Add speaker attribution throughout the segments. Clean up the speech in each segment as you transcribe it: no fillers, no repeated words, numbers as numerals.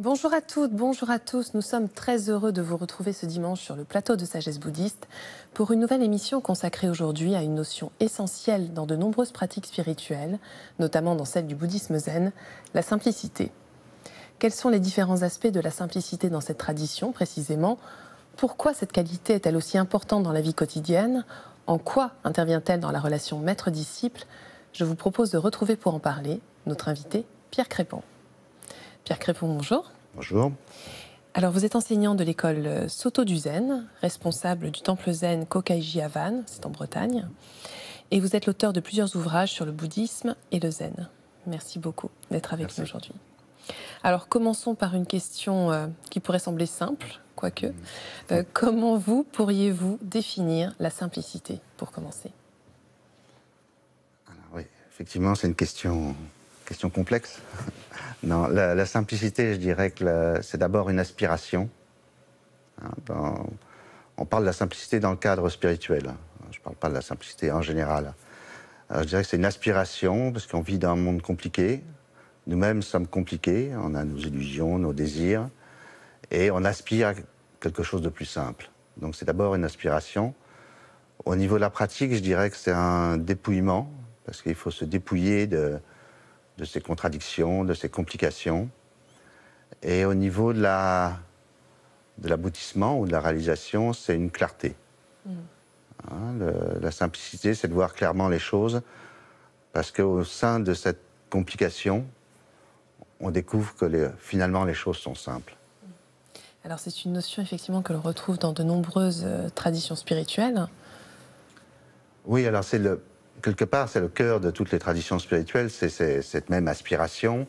Speaker 1: Bonjour à toutes, bonjour à tous. Nous sommes très heureux de vous retrouver ce dimanche sur le plateau de Sagesse Bouddhiste pour une nouvelle émission consacrée aujourd'hui à une notion essentielle dans de nombreuses pratiques spirituelles, notamment dans celle du bouddhisme zen, la simplicité. Quels sont les différents aspects de la simplicité dans cette tradition précisément? Pourquoi cette qualité est-elle aussi importante dans la vie quotidienne? En quoi intervient-elle dans la relation maître-disciple? Je vous propose de retrouver pour en parler notre invité Pierre Crépon. Pierre Crépon, bonjour.
Speaker 2: Bonjour.
Speaker 1: Alors, vous êtes enseignant de l'école Soto du Zen, responsable du temple zen Kokaiji à Vannes, c'est en Bretagne, et vous êtes l'auteur de plusieurs ouvrages sur le bouddhisme et le zen. Merci beaucoup d'être avec nous aujourd'hui. Alors, commençons par une question qui pourrait sembler simple, quoique. Comment pourriez-vous définir la simplicité, pour commencer?
Speaker 2: Alors, oui, effectivement, c'est une question complexe. Non, la simplicité, je dirais que c'est d'abord une aspiration. On parle de la simplicité dans le cadre spirituel. Je ne parle pas de la simplicité en général. Alors, je dirais que c'est une aspiration, parce qu'on vit dans un monde compliqué. Nous-mêmes sommes compliqués, on a nos illusions, nos désirs, et on aspire à quelque chose de plus simple. Donc c'est d'abord une aspiration. Au niveau de la pratique, je dirais que c'est un dépouillement, parce qu'il faut se dépouiller de ces contradictions, de ces complications. Et au niveau de l'aboutissement ou de la réalisation, c'est une clarté. La simplicité, c'est de voir clairement les choses, parce qu'au sein de cette complication, on découvre que finalement les choses sont simples.
Speaker 1: Alors c'est une notion effectivement que l'on retrouve dans de nombreuses traditions spirituelles.
Speaker 2: Oui, alors quelque part, c'est le cœur de toutes les traditions spirituelles, c'est cette même aspiration.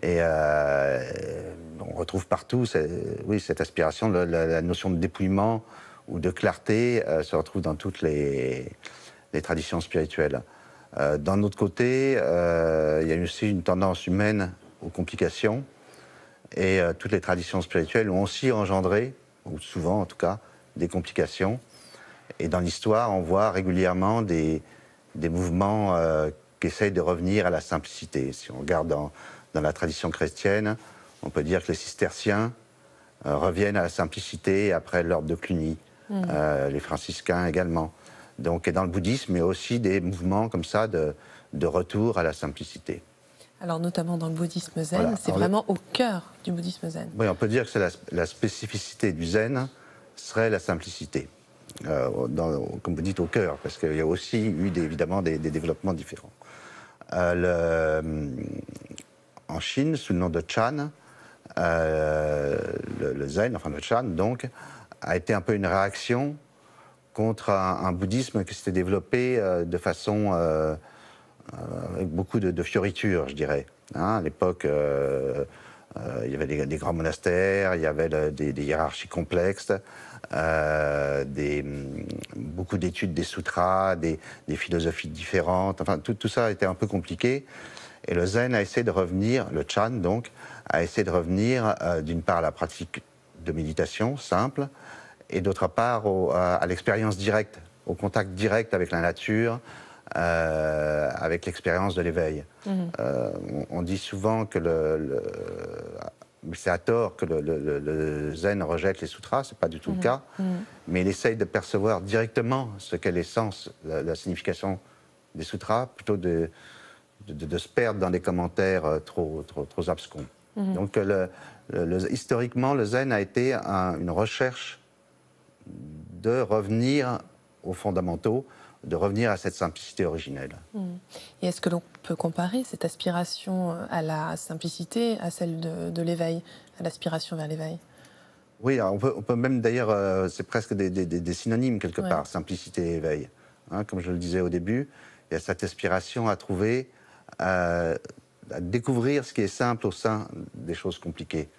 Speaker 2: Et on retrouve partout cette aspiration, la notion de dépouillement ou de clarté se retrouve dans toutes les traditions spirituelles. D'un autre côté, il y a aussi une tendance humaine aux complications. Et toutes les traditions spirituelles ont aussi engendré, ou souvent en tout cas, des complications. Et dans l'histoire, on voit régulièrement des mouvements qui essayent de revenir à la simplicité. Si on regarde dans la tradition chrétienne, on peut dire que les cisterciens reviennent à la simplicité après l'ordre de Cluny, les franciscains également. Donc, et dans le bouddhisme, il y a aussi des mouvements comme ça de retour à la simplicité.
Speaker 1: Alors notamment dans le bouddhisme zen,
Speaker 2: voilà.
Speaker 1: C'est vraiment au cœur du bouddhisme zen.
Speaker 2: Oui, on peut dire que la spécificité du zen serait la simplicité. Comme vous dites, au cœur, parce qu'il y a aussi eu évidemment des développements différents. En Chine, sous le nom de Chan, le zen, enfin le Chan, donc, a été un peu une réaction contre un bouddhisme qui s'était développé de façon avec beaucoup de fioritures, je dirais. À l'époque, il y avait des grands monastères, il y avait des hiérarchies complexes, beaucoup d'études des sutras, des philosophies différentes. Enfin, tout ça était un peu compliqué. Et le zen a essayé de revenir, le Chan donc, a essayé de revenir d'une part à la pratique de méditation simple, et d'autre part à l'expérience directe, au contact direct avec la nature, avec l'expérience de l'éveil. On dit souvent que c'est à tort que le zen rejette les sutras, c'est pas du tout le cas, mais il essaye de percevoir directement ce qu'est l'essence, la signification des sutras, plutôt de se perdre dans des commentaires trop abscons. Donc historiquement, le zen a été une recherche de revenir aux fondamentaux, de revenir à cette simplicité originelle.
Speaker 1: Et est-ce que l'on peut comparer cette aspiration à la simplicité à celle de l'éveil, à l'aspiration vers l'éveil?
Speaker 2: Oui, on peut même d'ailleurs, c'est presque des synonymes quelque part, simplicité et éveil. Comme je le disais au début, il y a cette aspiration à trouver, à découvrir ce qui est simple au sein des choses compliquées.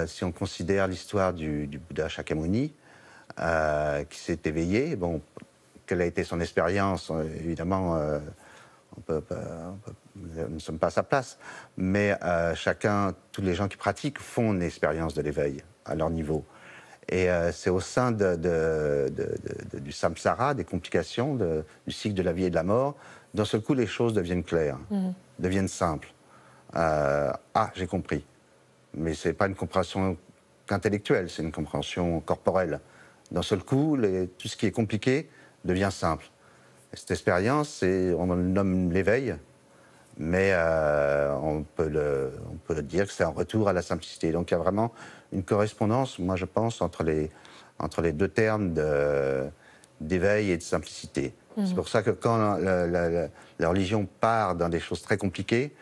Speaker 2: Si on considère l'histoire du Bouddha Shakyamuni, qui s'est éveillé, bon, quelle a été son expérience? Évidemment, nous ne sommes pas à sa place, mais tous les gens qui pratiquent font une expérience de l'éveil à leur niveau. Et c'est au sein du samsara, des complications, du cycle de la vie et de la mort, d'un seul coup, les choses deviennent claires, deviennent simples. Ah, j'ai compris. Mais ce n'est pas une compréhension qu'intellectuelle, c'est une compréhension corporelle. D'un seul coup, tout ce qui est compliqué devient simple. Et cette expérience, on le nomme l'éveil, mais on peut le dire que c'est un retour à la simplicité. Donc il y a vraiment une correspondance, moi je pense, entre les deux termes d'éveil et de simplicité. C'est pour ça que quand la religion part dans des choses très compliquées,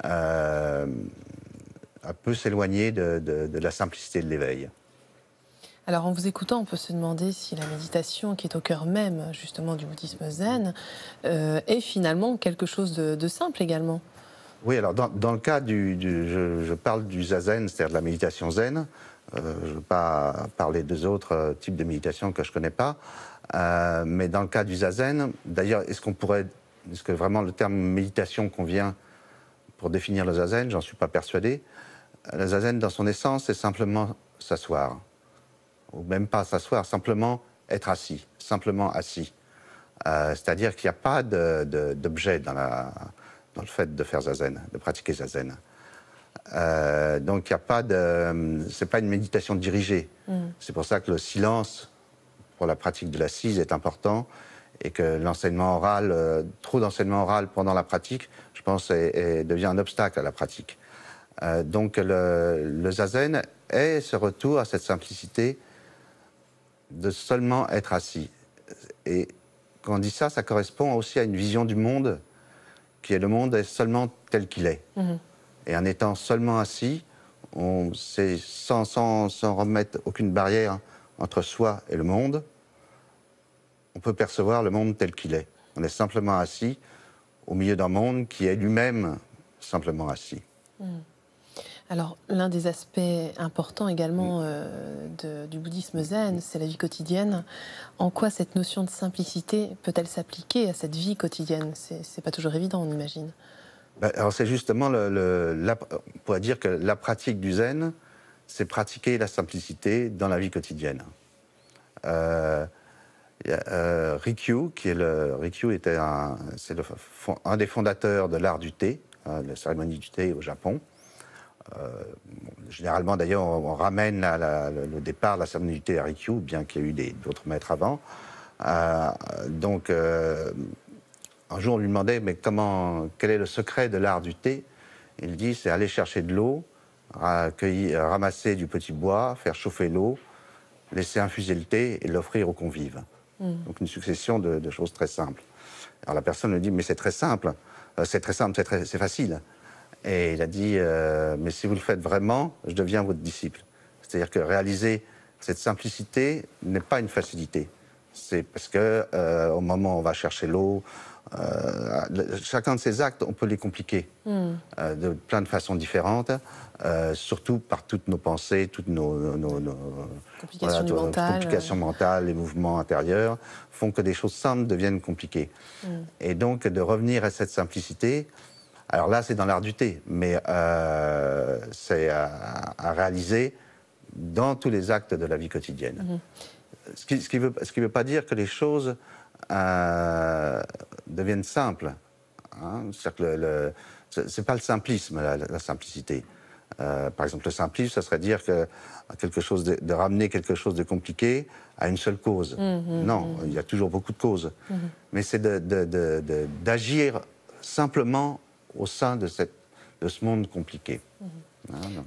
Speaker 2: elle peut s'éloigner de la simplicité de l'éveil.
Speaker 1: Alors en vous écoutant, on peut se demander si la méditation, qui est au cœur même justement du bouddhisme zen, est finalement quelque chose de simple également.
Speaker 2: Oui, alors dans le cas je parle du zazen, c'est-à-dire de la méditation zen. Je ne veux pas parler des autres types de méditation que je ne connais pas. Mais dans le cas du zazen, d'ailleurs, est-ce que vraiment le terme méditation convient pour définir le zazen? J'en suis pas persuadé. Le zazen, dans son essence, c'est simplement s'asseoir. Ou même pas s'asseoir, simplement être assis. Simplement assis. C'est-à-dire qu'il n'y a pas d'objet dans le fait de faire zazen, de pratiquer zazen. Donc il n'y a pas c'est pas une méditation dirigée. C'est pour ça que le silence pour la pratique de l'assise est important et que l'enseignement oral, trop d'enseignement oral pendant la pratique, je pense, devient un obstacle à la pratique. Donc le zazen est ce retour à cette simplicité de seulement être assis. Et quand on dit ça, ça correspond aussi à une vision du monde qui est le monde est seulement tel qu'il est. Et en étant seulement assis, sans remettre aucune barrière entre soi et le monde, on peut percevoir le monde tel qu'il est. On est simplement assis au milieu d'un monde qui est lui-même simplement assis.
Speaker 1: Alors, l'un des aspects importants également du bouddhisme zen, c'est la vie quotidienne. En quoi cette notion de simplicité peut-elle s'appliquer à cette vie quotidienne? C'est pas toujours évident, on imagine.
Speaker 2: Alors c'est justement, on pourrait dire que la pratique du zen, c'est pratiquer la simplicité dans la vie quotidienne. Rikyū, Rikyū était un des fondateurs de l'art du thé, de la cérémonie du thé au Japon. Généralement, d'ailleurs, on ramène le départ de la cérémonie du thé à Rikyū, bien qu'il y ait eu d'autres maîtres avant. Un jour, on lui demandait, mais quel est le secret de l'art du thé? Il dit, c'est aller chercher de l'eau, ramasser du petit bois, faire chauffer l'eau, laisser infuser le thé et l'offrir aux convives. Donc une succession de choses très simples. Alors la personne lui dit, mais c'est très simple, c'est facile. Et il a dit, mais si vous le faites vraiment, je deviens votre disciple. C'est-à-dire que réaliser cette simplicité n'est pas une facilité. C'est parce qu'au moment où on va chercher l'eau, chacun de ces actes, on peut les compliquer de plein de façons différentes, surtout par toutes nos pensées, toutes nos complications mentales, les mouvements intérieurs, font que des choses simples deviennent compliquées. Et donc, de revenir à cette simplicité, alors là, c'est dans l'art du thé, mais c'est à réaliser dans tous les actes de la vie quotidienne. Ce qui veut pas dire que les choses deviennent simples. C'est-à-dire que c'est pas le simplisme, la simplicité. Par exemple, le simplisme, ça serait dire que de ramener quelque chose de compliqué à une seule cause. Non, il y a toujours beaucoup de causes. Mais c'est d'agir simplement au sein de ce monde compliqué.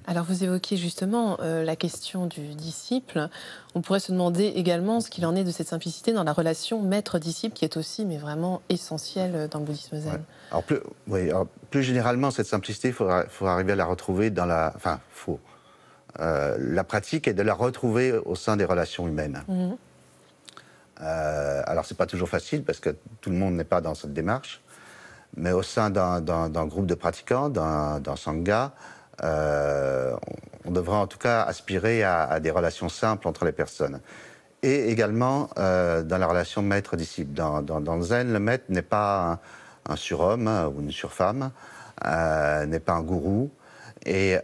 Speaker 1: Alors vous évoquiez justement la question du disciple. On pourrait se demander également ce qu'il en est de cette simplicité dans la relation maître-disciple qui est aussi, mais vraiment essentielle dans le bouddhisme zen.
Speaker 2: Ouais. Alors plus généralement, cette simplicité, il faut arriver à la retrouver dans la... Enfin, la pratique est de la retrouver au sein des relations humaines. Alors c'est pas toujours facile parce que tout le monde n'est pas dans cette démarche, mais au sein d'un groupe de pratiquants, d'un sangha, on devrait en tout cas aspirer à des relations simples entre les personnes. Et également dans la relation maître-disciple. Dans le zen, le maître n'est pas un surhomme ou une surfemme, n'est pas un gourou. Et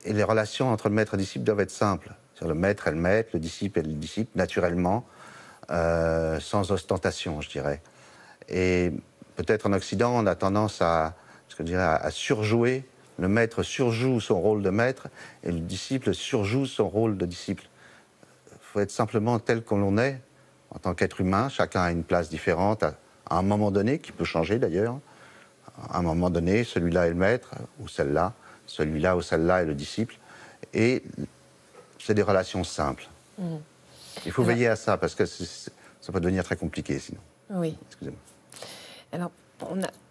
Speaker 2: les relations entre le maître et le disciple doivent être simples. Le maître est le maître, le disciple est le disciple, naturellement, sans ostentation, je dirais. Et peut-être en Occident, on a tendance à ce que je dirais, à surjouer. Le maître surjoue son rôle de maître et le disciple surjoue son rôle de disciple. Il faut être simplement tel qu'on l'on est en tant qu'être humain. Chacun a une place différente à un moment donné, qui peut changer d'ailleurs. À un moment donné, celui-là est le maître, ou celle-là, celui-là ou celle-là est le disciple. Et c'est des relations simples. Il faut veiller à ça, parce que ça peut devenir très compliqué sinon.
Speaker 1: Oui.
Speaker 2: Excusez-moi.
Speaker 1: Alors,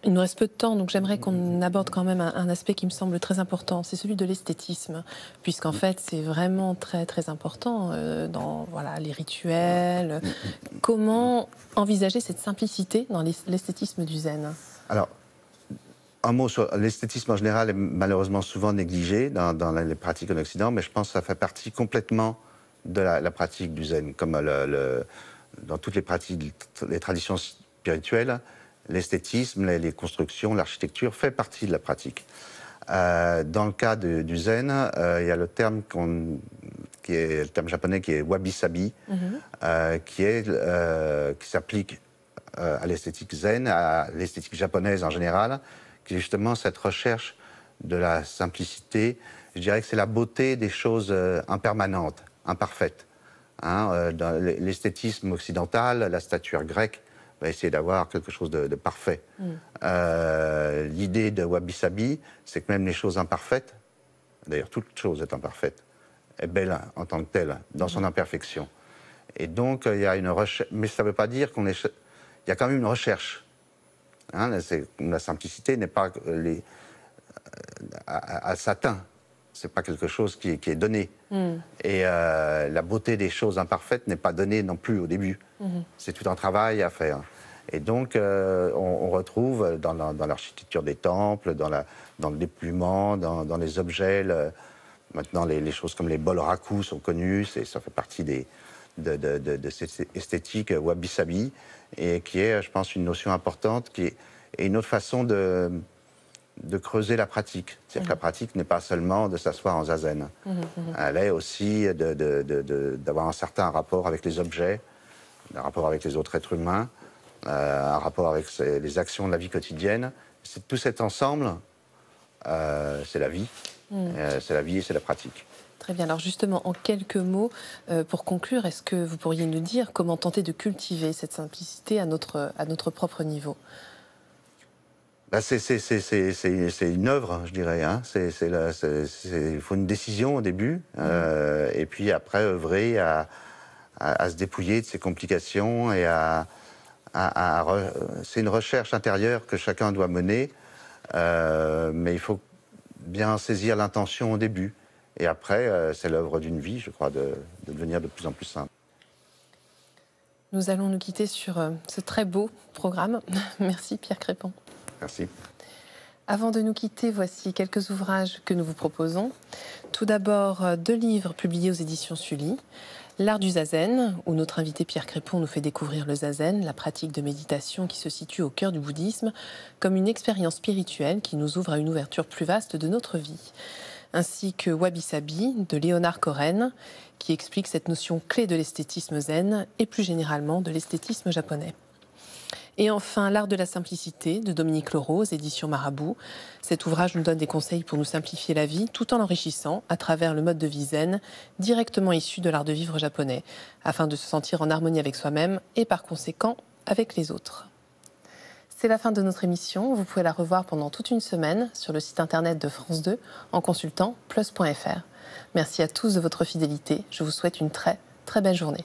Speaker 1: il nous reste peu de temps, donc j'aimerais qu'on aborde quand même un aspect qui me semble très important, c'est celui de l'esthétisme, puisqu'en fait c'est vraiment très très important dans les rituels. Comment envisager cette simplicité dans l'esthétisme du zen?
Speaker 2: Alors, un mot sur l'esthétisme en général est malheureusement souvent négligé dans les pratiques en Occident, mais je pense que ça fait partie complètement de la pratique du zen, comme dans toutes les pratiques, les traditions spirituelles. L'esthétisme, les constructions, l'architecture fait partie de la pratique. Dans le cas du zen, il y a le terme qui est le terme japonais qui est wabi-sabi, qui s'applique à l'esthétique zen, à l'esthétique japonaise en général, qui est justement cette recherche de la simplicité. Je dirais que c'est la beauté des choses impermanentes, imparfaites. Dans l'esthétisme occidental, la statuaire grecque va essayer d'avoir quelque chose de parfait. L'idée de wabi-sabi, c'est que même les choses imparfaites, d'ailleurs toute chose est imparfaite, est belle en tant que telle, dans son imperfection. Et donc il y a une recherche, mais ça ne veut pas dire il y a quand même une recherche. La simplicité n'est pas à satin. C'est pas quelque chose qui est donné. Et la beauté des choses imparfaites n'est pas donnée non plus au début. C'est tout un travail à faire. Et donc, on retrouve dans l'architecture des temples, dans le déploiement, dans les objets. Maintenant, les choses comme les bols raku sont connues. Ça fait partie de cette esthétique wabi-sabi, et qui est, je pense, une notion importante, et une autre façon de creuser la pratique. C'est-à-dire que la pratique n'est pas seulement de s'asseoir en zazen. Elle est aussi d'avoir un certain rapport avec les objets, un rapport avec les autres êtres humains, un rapport avec les actions de la vie quotidienne. Tout cet ensemble, c'est la vie. C'est la vie et c'est la pratique.
Speaker 1: Très bien. Alors justement, en quelques mots, pour conclure, est-ce que vous pourriez nous dire comment tenter de cultiver cette simplicité à notre propre niveau?
Speaker 2: C'est une œuvre, je dirais. Il faut une décision au début, et puis après œuvrer à se dépouiller de ces complications. C'est une recherche intérieure que chacun doit mener, mais il faut bien saisir l'intention au début. Et après, c'est l'œuvre d'une vie, je crois, de devenir de plus en plus simple.
Speaker 1: Nous allons nous quitter sur ce très beau programme. Merci Pierre Crépon.
Speaker 2: Merci.
Speaker 1: Avant de nous quitter, voici quelques ouvrages que nous vous proposons. Tout d'abord, 2 livres publiés aux éditions Sully. L'art du zazen, où notre invité Pierre Crépon nous fait découvrir le zazen, la pratique de méditation qui se situe au cœur du bouddhisme, comme une expérience spirituelle qui nous ouvre à une ouverture plus vaste de notre vie. Ainsi que Wabi-Sabi de Léonard Cohen, qui explique cette notion clé de l'esthétisme zen et plus généralement de l'esthétisme japonais. Et enfin, L'art de la simplicité de Dominique Leroux, aux éditions Marabout. Cet ouvrage nous donne des conseils pour nous simplifier la vie tout en l'enrichissant à travers le mode de vie zen, directement issu de l'art de vivre japonais, afin de se sentir en harmonie avec soi-même et par conséquent avec les autres. C'est la fin de notre émission. Vous pouvez la revoir pendant toute une semaine sur le site internet de France 2 en consultant plus.fr. Merci à tous de votre fidélité. Je vous souhaite une très, très belle journée.